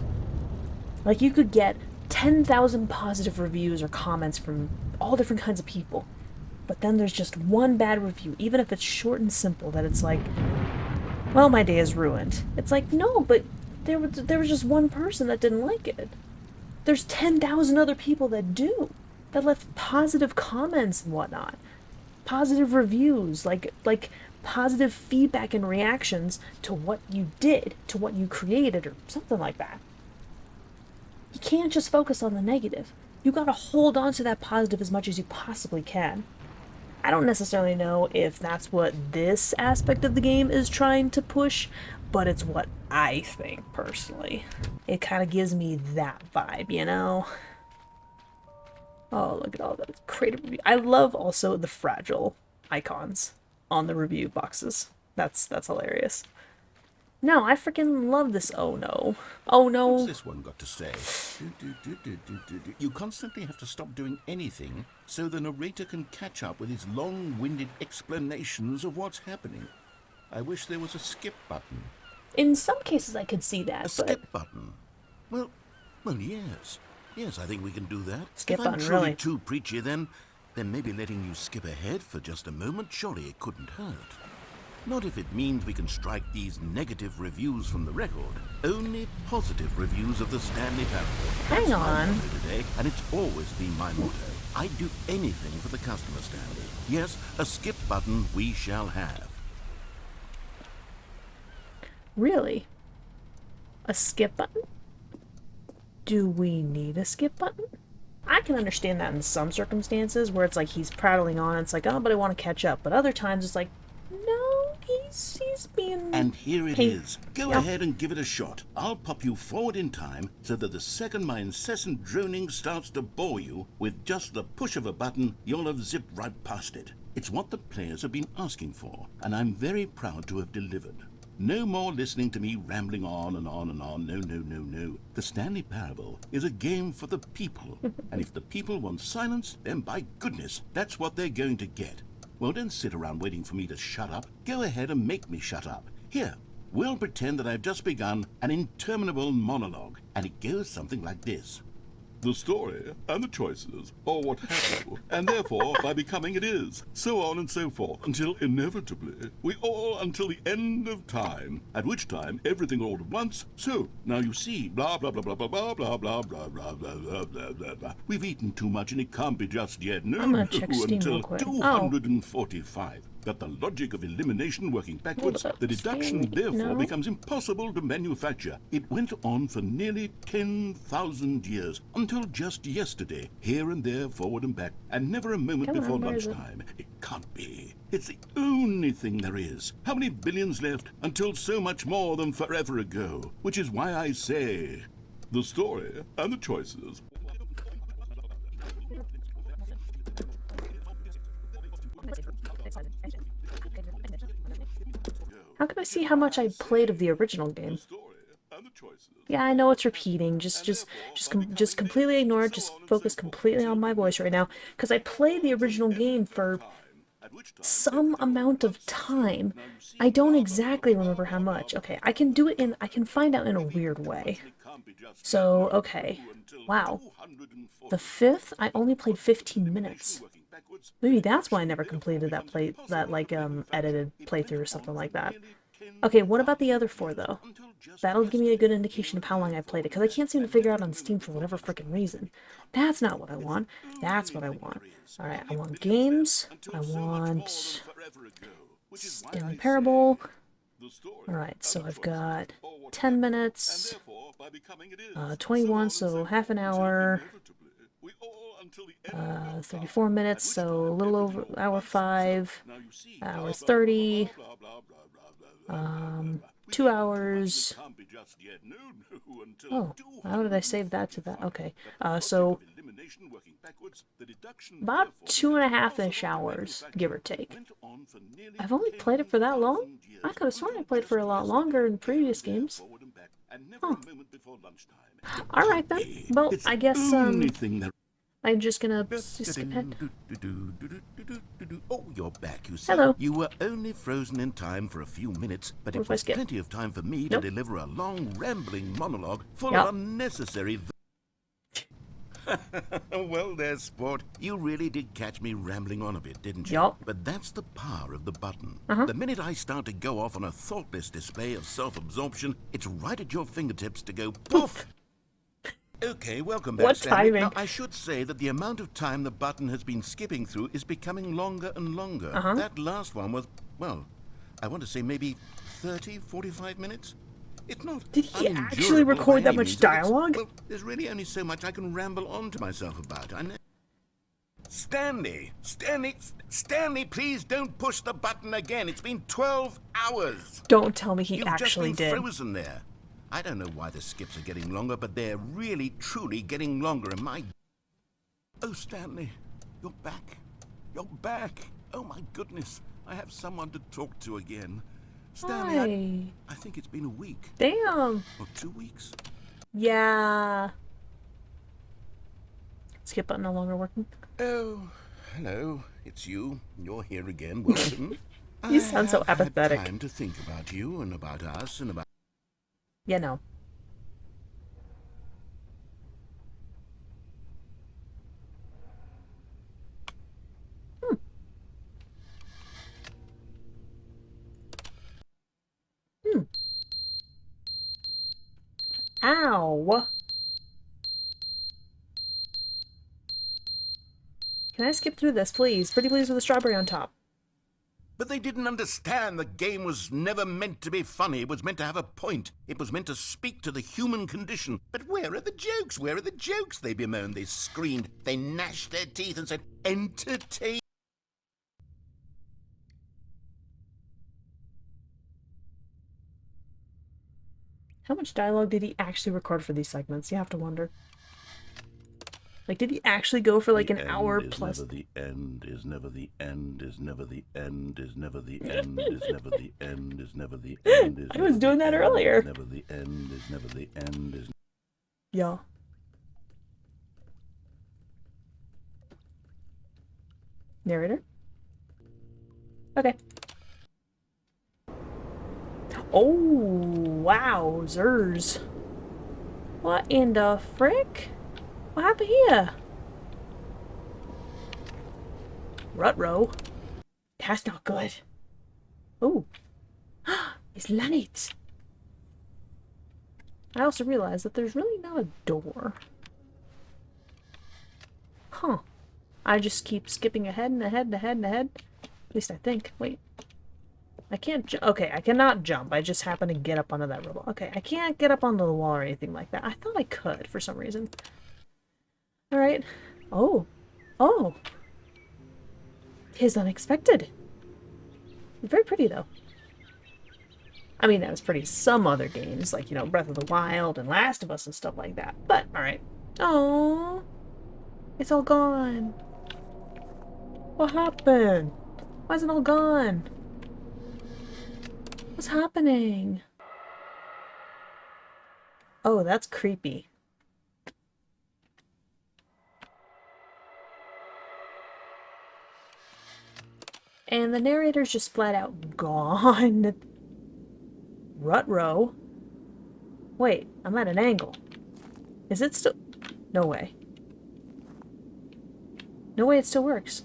Like, you could get 10,000 positive reviews or comments from all different kinds of people, but then there's just one bad review, even if it's short and simple, that it's like, well, my day is ruined. It's like, no, but there was just one person that didn't like it. There's 10,000 other people that do, that left positive comments and whatnot, positive reviews, like positive feedback and reactions to what you did, to what you created, or something like that. You can't just focus on the negative. You gotta hold on to that positive as much as you possibly can. I don't necessarily know if that's what this aspect of the game is trying to push, but it's what I think, personally. It kind of gives me that vibe, you know? Oh, look at all that creative review. I love also the fragile icons on the review boxes. That's hilarious. No, I freaking love this. Oh no. Oh What's no. this one got to say? You constantly have to stop doing anything so the narrator can catch up with his long-winded explanations of what's happening. I wish there was a skip button. In some cases, I could see A that, but skip button. Well, yes. Yes, I think we can do that. skip If I'm button, truly really. too preachy, then maybe letting you skip ahead for just a moment, surely it couldn't hurt. Not if it means we can strike these negative reviews from the record. Only positive reviews of the Stanley Parable. Hang That's my on. motto today, and it's always been my motto. I'd do anything for the customer, Stanley. Yes, a skip button we shall have. Really? A skip button? Do we need a skip button? I can understand that in some circumstances where it's like he's prattling on, and it's like, oh, but I want to catch up. But other times it's like, no, he's being. And here it Hey. is. Go Yeah. ahead and give it a shot. I'll pop you forward in time so that the second my incessant droning starts to bore you, with just the push of a button, you'll have zipped right past it. It's what the players have been asking for, and I'm very proud to have delivered. No more listening to me rambling on and on and on. No, no, no, no. The Stanley Parable is a game for the people. And if the people want silence, then by goodness, that's what they're going to get. Well, don't sit around waiting for me to shut up. Go ahead and make me shut up. Here, we'll pretend that I've just begun an interminable monologue, and it goes something like this. The story and the choices are what have you, and therefore by becoming it is, so on and so forth, until inevitably we all until the end of time, at which time everything all at once. So now you see, blah blah blah blah blah blah blah blah blah blah blah blah blah blah blah. We've eaten too much and it can't be just yet. No, I'm gonna no, check Steam until real quick. 245. That the logic of elimination working backwards, Hold up, the deduction Steam, therefore no. becomes impossible to manufacture. It went on for nearly 10,000 years, until just yesterday, here and there, forward and back, and never a moment Come on, before where is it? lunchtime. It can't be. It's the only thing there is. How many billions left until so much more than forever ago? Which is why I say, the story and the choices. How can I see how much I played of the original game? Yeah, I know it's repeating. Just completely ignore it. Just focus completely on my voice right now, because I played the original game for some amount of time. I don't exactly remember how much. Okay, I can do it in. I can find out in a weird way. So okay, wow. The fifth, I only played 15 minutes. Maybe that's why I never completed that edited playthrough or something like that. Okay, what about the other four though? That'll give me a good indication of how long I played it, because I can't seem to figure out on Steam for whatever freaking reason. That's not what I want. That's what I want. Alright, I want games. I want Stanley Parable. Alright, so I've got 10 minutes, 21, so half an hour, 34 minutes, so a little over hour 5, hour 30, 2 hours. Oh, how did I save that to that? Okay, so about 2.5-ish hours, give or take. I've only played it for that long? I could have sworn I played for a lot longer in previous games. Huh. Alright then. Well, I guess, I'm just gonna skip ahead. Oh, you're back, you see. Hello. You were only frozen in time for a few minutes, but What it if I was skip? plenty of time for me Nope. to deliver a long, rambling monologue full Yup. of unnecessary... Well, there, sport. You really did catch me rambling on a bit, didn't you? Yup. But that's the power of the button. Uh-huh. The minute I start to go off on a thoughtless display of self-absorption, it's right at your fingertips to go poof! Okay, welcome back, What Stanley. timing? Now, I should say that the amount of time the button has been skipping through is becoming longer and longer. Uh-huh. That last one was, well, I want to say maybe 30, 45 minutes? It's not Did he unendurable actually record by that any much means, but it's- dialogue? Well, there's really only so much I can ramble on to myself about. Stanley, please don't push the button again. It's been 12 hours. Don't tell me he You've actually just been did. frozen there. I don't know why the skips are getting longer, but they're really, truly getting longer, and my... Oh, Stanley, you're back. You're back. Oh, my goodness. I have someone to talk to again. Stanley, Hi. I think it's been a week. Damn. Or 2 weeks. Yeah. Skip button no longer working. Oh, hello. It's you. You're here again. Welcome. You sound so I have had apathetic. time to think about you and about us and about... Yeah, no. Hmm. Ow. Can I skip through this, please? Pretty please with a strawberry on top. But they didn't understand the game was never meant to be funny. It was meant to have a point. It was meant to speak to the human condition. But where are the jokes? Where are the jokes? They bemoaned, they screamed, they gnashed their teeth and said, entertain. How much dialogue did he actually record for these segments? You have to wonder. Like, did he actually go for like an hour plus? Never the end is never the end is never the end is never the end is never the end is never the end is I was doing that earlier. never the end is never the end is. Yeah. Narrator? Okay. Oh, wow, Zers. What in the frick? What happened here? Rutro? That's not good. Oh. It's light. I also realized that there's really not a door. Huh. I just keep skipping ahead and ahead and ahead and ahead. At least I think. Wait. I can't okay, I cannot jump. I just happen to get up onto that robot. Okay, I can't get up onto the wall or anything like that. I thought I could for some reason. Alright. Oh. Oh. 'Tis unexpected. Very pretty, though. I mean, that was pretty some other games, like, you know, Breath of the Wild and Last of Us and stuff like that. But, alright. Oh, it's all gone. What happened? Why is it all gone? What's happening? Oh, that's creepy. And the narrator's just flat out gone. Rutro? Wait, I'm at an angle. Is it still... No way. No way it still works.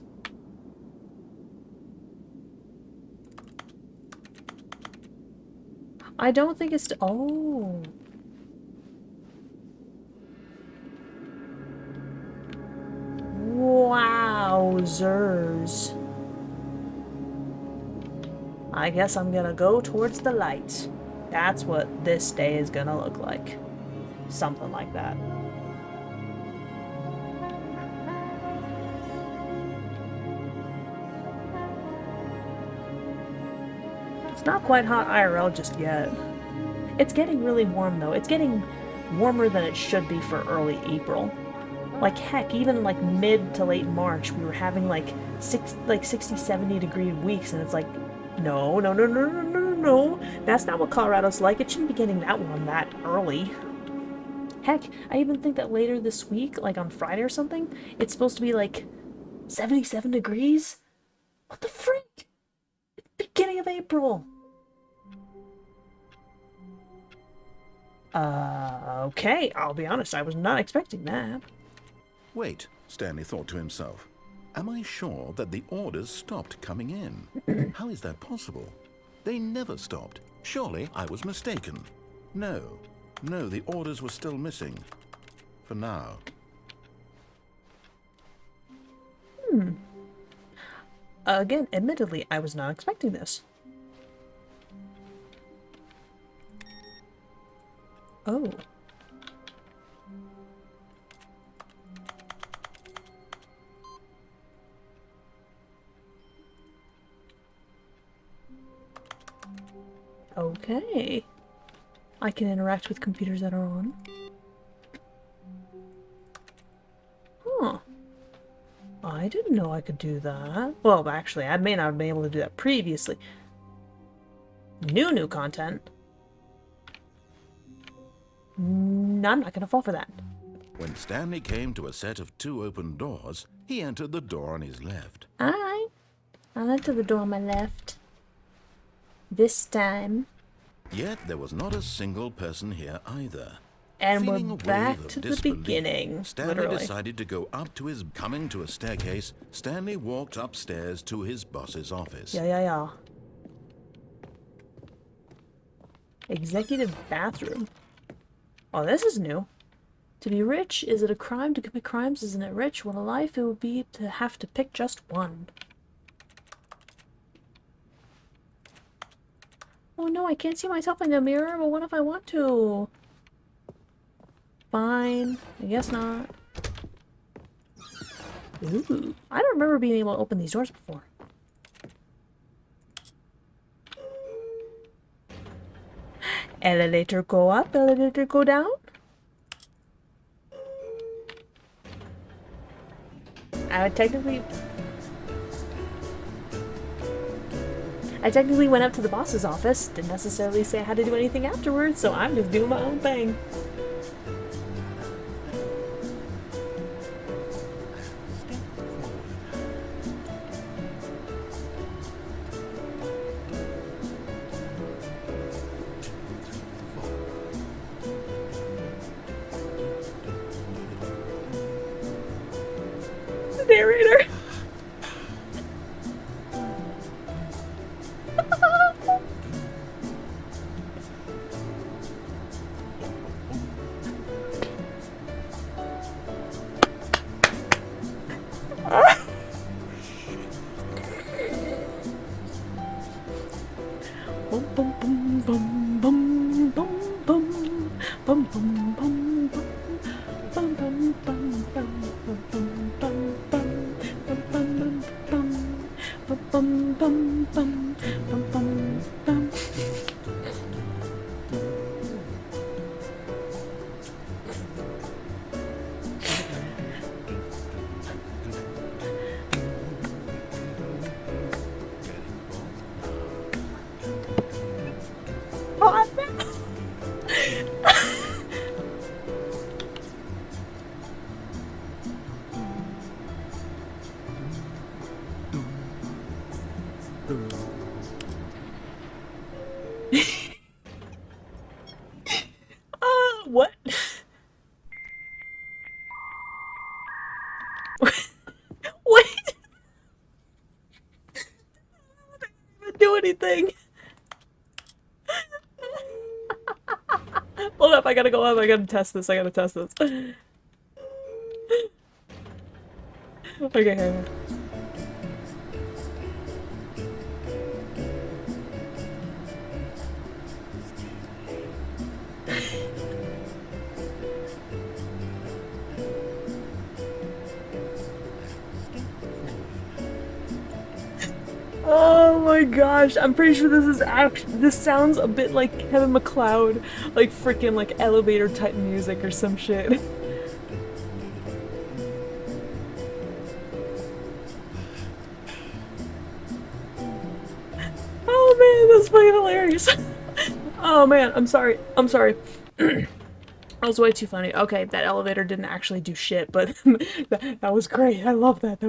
I don't think it's... Oh. Wowzers. I guess I'm gonna go towards the light. That's what this day is gonna look like. Something like that. It's not quite hot IRL just yet. It's getting really warm though. It's getting warmer than it should be for early April. Like heck, even like mid to late March, we were having like 60, 70 degree weeks, and it's like, no, no, no, no, no, no, no. That's not what Colorado's like. It shouldn't be getting that warm that early. Heck, I even think that later this week, like on Friday or something, it's supposed to be like 77 degrees. What the freak? It's the beginning of April. Okay, I'll be honest, I was not expecting that. Wait, Stanley thought to himself. Am I sure that the orders stopped coming in? How is that possible? They never stopped. Surely I was mistaken. No, the orders were still missing. For now. Again, admittedly, I was not expecting this. Oh. Okay. I can interact with computers that are on. Huh. I didn't know I could do that. Well, actually, I may not have been able to do that previously. New content. I'm not gonna fall for that. When Stanley came to a set of 2 open doors, he entered the door on his left. Alright. I'll enter the door on my left. This time. Yet there was not a single person here either. And Feeling we're a wave back of to the disbelief, beginning, Stanley literally. decided to go up to his... Coming to a staircase, Stanley walked upstairs to his boss's office. Yeah. Executive bathroom. Oh, this is new. To be rich, is it a crime to commit crimes? Isn't it rich? What a life it would be to have to pick just one. Oh no, I can't see myself in the mirror, but what if I want to? Fine. I guess not. Ooh. I don't remember being able to open these doors before. Elevator go up, elevator go down. I technically went up to the boss's office. Didn't necessarily say I had to do anything afterwards, so I'm just doing my own thing. Narrator. Bum bum bum bum bum bum bum bum bum bum bum bum bum bum. What? Wait! I didn't do anything. Hold up, I gotta go up, I gotta test this, Okay. Oh my gosh, I'm pretty sure this sounds a bit like Kevin MacLeod, like freaking like elevator type music or some shit. Oh man, that's fucking hilarious. Oh man, I'm sorry. That was way too funny. Okay, that elevator didn't actually do shit, but that was great. I love that. That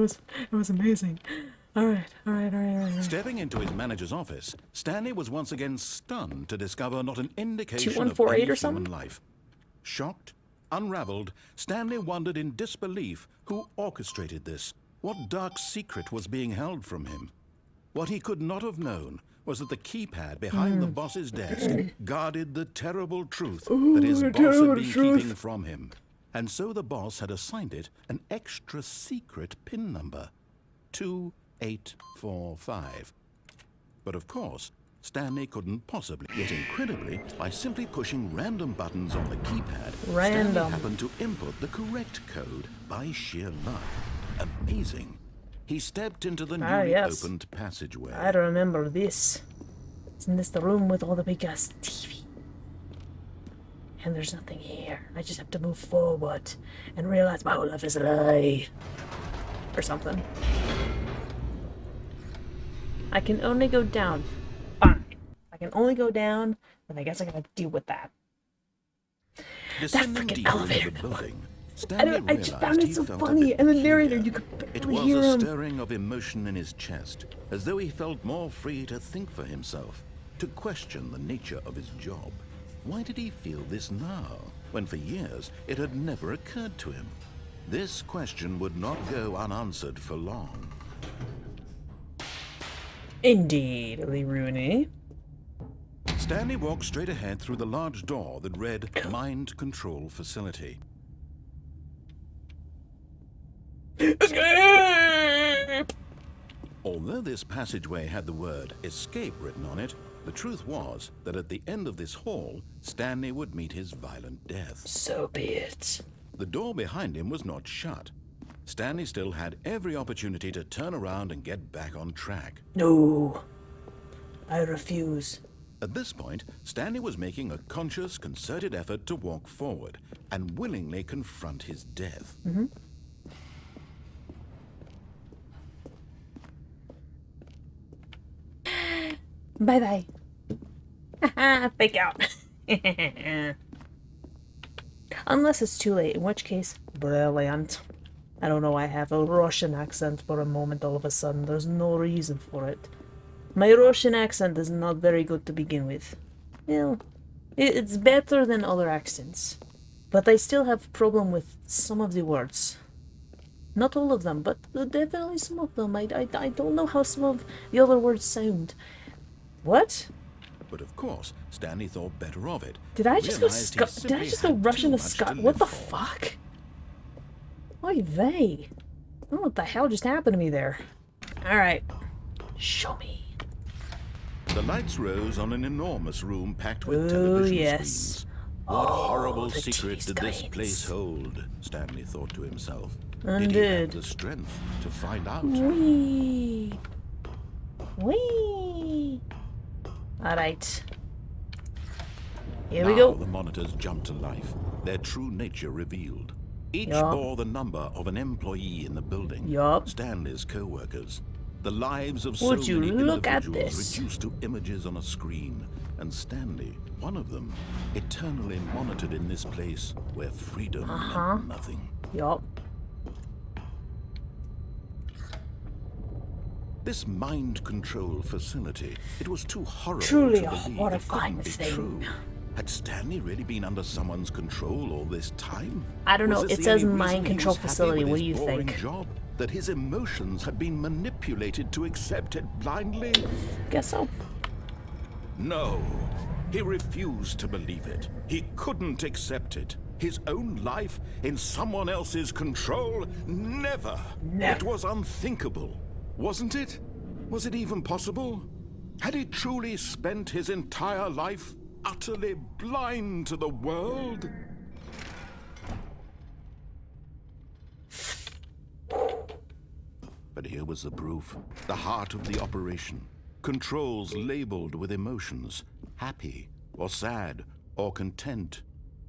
was amazing. All right. Stepping into his manager's office, Stanley was once again stunned to discover not an indication of 2148 any or something? human life. Shocked, unraveled, Stanley wondered in disbelief who orchestrated this. What dark secret was being held from him? What he could not have known was that the keypad behind the boss's desk guarded the terrible truth that his boss had been keeping from him. And so the boss had assigned it an extra secret PIN number. 2845. But of course, Stanley couldn't possibly. Yet incredibly, by simply pushing random buttons on the keypad, Stanley happened to input the correct code by sheer luck. Amazing. He stepped into the newly opened passageway. I remember this. Isn't this the room with all the big ass TV? And there's nothing here. I just have to move forward and realize my whole life is a lie. Or something. I can only go down. Fine. I can only go down, then I guess I gotta deal with that. Descending That freaking deeper elevator. into the building, I Stanley just found it realized so he felt funny, a bit and the narrator, peculiar. you could It barely was hear a him. stirring of emotion in his chest, as though he felt more free to think for himself. to question the nature of his job. Why did he feel this now, when for years it had never occurred to him? This question would not go unanswered for long. Indeed, Rooney. Stanley walked straight ahead through the large door that read Mind Control Facility. Escape! Although this passageway had the word escape written on it, the truth was that at the end of this hall, Stanley would meet his violent death. So be it. The door behind him was not shut. Stanley still had every opportunity to turn around and get back on track. No, I refuse. At this point, Stanley was making a conscious, concerted effort to walk forward and willingly confront his death. Bye-bye. Fake out. Unless it's too late, in which case, brilliant. I don't know why I have a Russian accent for a moment all of a sudden. There's no reason for it. My Russian accent is not very good to begin with. Well, it's better than other accents. But I still have a problem with some of the words. Not all of them, but definitely some of them. I don't know how some of the other words sound. What? But of course, Stanley thought better of it. Did I just go Realized he Did I simply just go had Russian too to much Scott? to What the live for. fuck? Oy vey. I don't know what the hell just happened to me there. Alright. Show me. The lights rose on an enormous room packed with Oh, television yes. screens. What horrible the secret TV did this screens. place hold? Stanley thought to himself. And Did he have did. the strength to find out? Wee. Wee. Alright. Here we Now go. the monitors jumped to life, their true nature revealed. Each Yeah. bore the number of an employee in the building. Yup. Stanley's co-workers. The lives of Would so you many look at individuals this? reduced to images on a screen. And Stanley, one of them, eternally monitored in this place where freedom meant nothing. Yup. This mind control facility, it was too horrible Truly to a believe horrifying it couldn't thing. be true. Had Stanley really been under someone's control all this time? I don't know, Was this it the says only mind reason he control was happy facility. with What his do you boring think? Job? That his emotions had been manipulated to accept it blindly? Guess so. No. He refused to believe it. He couldn't accept it. His own life in someone else's control? Never. Never. It was unthinkable, wasn't it? Was it even possible? Had he truly spent his entire life utterly blind to the world? But here was the proof, the heart of the operation. Controls labeled with emotions, happy or sad or content.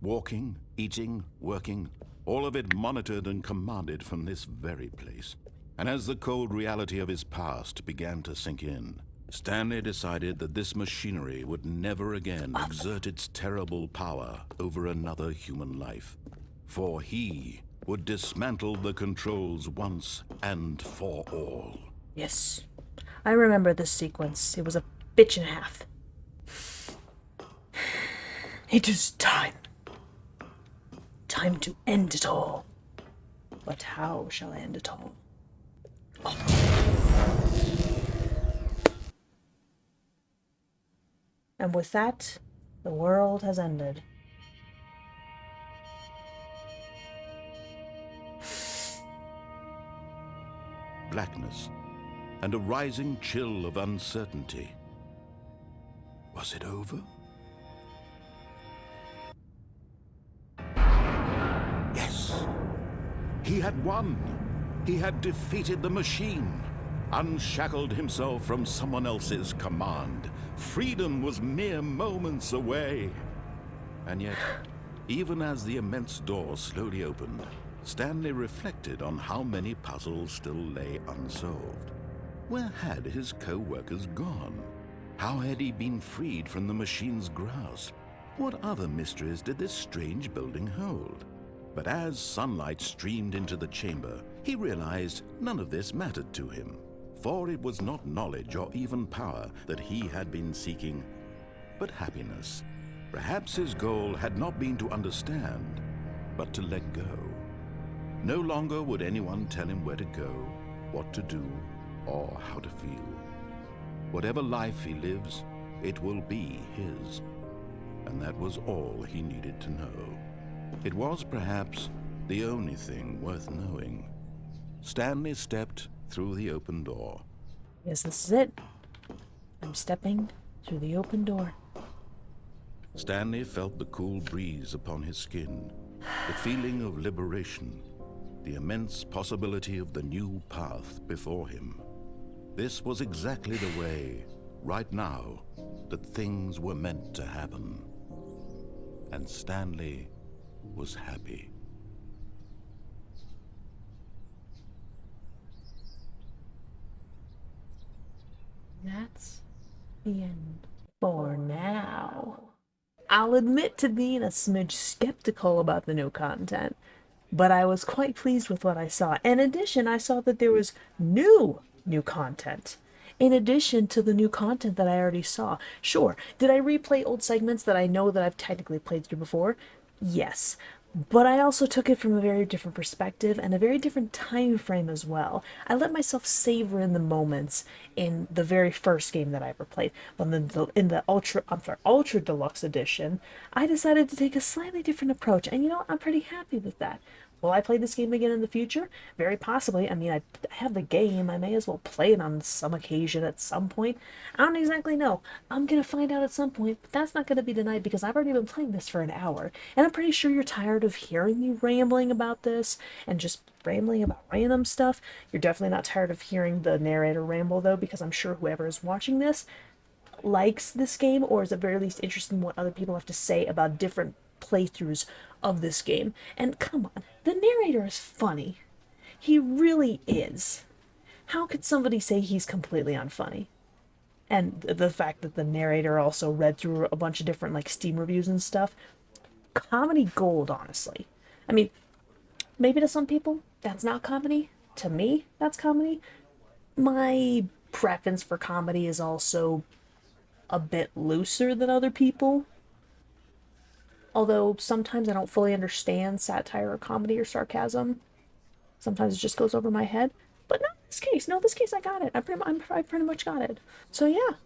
Walking, eating, working, all of it monitored and commanded from this very place. And as the cold reality of his past began to sink in, Stanley decided that this machinery would never again exert its terrible power over another human life. For he would dismantle the controls once and for all. Yes. I remember this sequence. It was a bitch and a half. It is time. Time to end it all. But how shall I end it all? And with that, the world has ended. Blackness and a rising chill of uncertainty. Was it over? Yes. He had won. He had defeated the machine, unshackled himself from someone else's command. Freedom was mere moments away. And yet, even as the immense door slowly opened, Stanley reflected on how many puzzles still lay unsolved. Where had his co-workers gone? How had he been freed from the machine's grasp? What other mysteries did this strange building hold? But as sunlight streamed into the chamber, he realized none of this mattered to him. For it was not knowledge or even power that he had been seeking, but happiness. Perhaps his goal had not been to understand, but to let go. No longer would anyone tell him where to go, what to do, or how to feel. Whatever life he lives, it will be his. And that was all he needed to know. It was perhaps the only thing worth knowing. Stanley stepped through the open door. Yes, this is it. I'm stepping through the open door. Stanley felt the cool breeze upon his skin, the feeling of liberation, the immense possibility of the new path before him. This was exactly the way, right now, that things were meant to happen. And Stanley was happy. That's the end for now. I'll admit to being a smidge skeptical about the new content, but I was quite pleased with what I saw. In addition, I saw that there was new content. In addition to the new content that I already saw. Sure, did I replay old segments that I know that I've technically played through before? Yes. But I also took it from a very different perspective and a very different time frame as well. I let myself savor in the moments in the very first game that I ever played. Well, in the Ultra Deluxe edition, I decided to take a slightly different approach, and you know, I'm pretty happy with that. Will I play this game again in the future? Very possibly. I mean, I have the game. I may as well play it on some occasion at some point. I don't exactly know. I'm going to find out at some point, but that's not going to be tonight because I've already been playing this for an hour. And I'm pretty sure you're tired of hearing me rambling about this and just rambling about random stuff. You're definitely not tired of hearing the narrator ramble, though, because I'm sure whoever is watching this likes this game or is at very least interested in what other people have to say about different playthroughs of this game. And come on, the narrator is funny. He really is. How could somebody say he's completely unfunny? And the fact that the narrator also read through a bunch of different like Steam reviews and stuff. Comedy gold, honestly. I mean, maybe to some people that's not comedy. To me, that's comedy. My preference for comedy is also a bit looser than other people. Although sometimes I don't fully understand satire or comedy or sarcasm. Sometimes it just goes over my head. But not in this case. No, this case I got it. I pretty much got it. So yeah,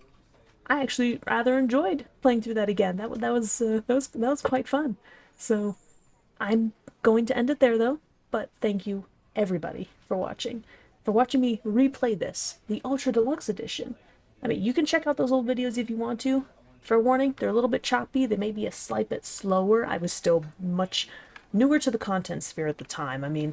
I actually rather enjoyed playing through that again. That was quite fun. So I'm going to end it there though. But thank you everybody for watching me replay this, the Ultra Deluxe Edition. I mean, you can check out those old videos if you want to. Fair warning, they're a little bit choppy. They may be a slight bit slower. I was still much newer to the content sphere at the time. I mean,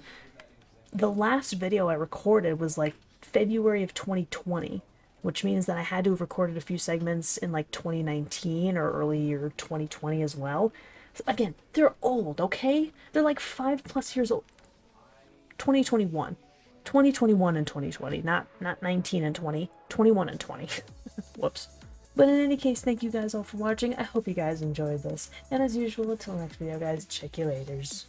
the last video I recorded was like February of 2020, which means that I had to have recorded a few segments in like 2019 or early year 2020 as well. So again, they're old, okay? They're like 5+ years old. 2021 and 2020, not 19 and 20, 21 and 20. Whoops. But in any case, thank you guys all for watching. I hope you guys enjoyed this. And as usual, until next video, guys, check you laters.